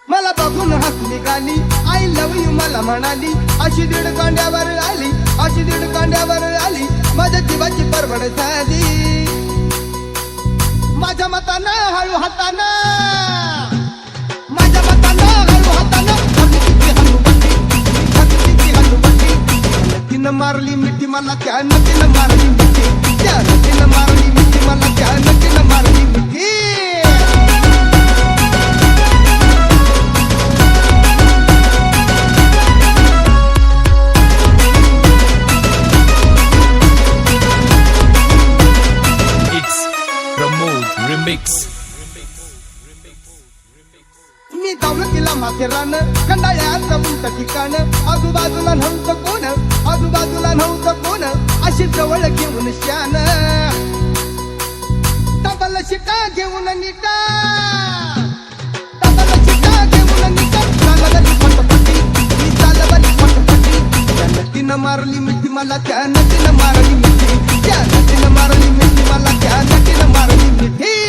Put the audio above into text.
मला बघून हसली गाली, आय लव यू मला म्हणाली, अशी दीड कांड्यावर आली, अशी दीड कांड्यावर आली, माझ्या जीवाची परवड झाली. माझ्या मतानं हळू हातानं, माझ्या मतानं हळू हातानं तिनं मारली मिठी मला, त्या नदीनं मारली मिठी, त्या नदीनं मारली मिठी मला, त्या नदीनं मारली मिठी. मी दौलतीला माथेरान, खंडाळ्याचं उंच ठिकाण, आजूबाजूला नव्हतं कोण, आजूबाजूला नव्हतं कोण, अशी जवळ घेऊन शान, डबल शिटा घेऊन नीटा, डबल शिटा घेऊन नीटा, चालवली फटफटी, मी चालवली फटफटी, त्या नदीनं मारली मिठी मला, त्या नदीनं मारली मिठी, त्या नदीनं मारली मिठी मला, त्या नदीनं मारली मिठी.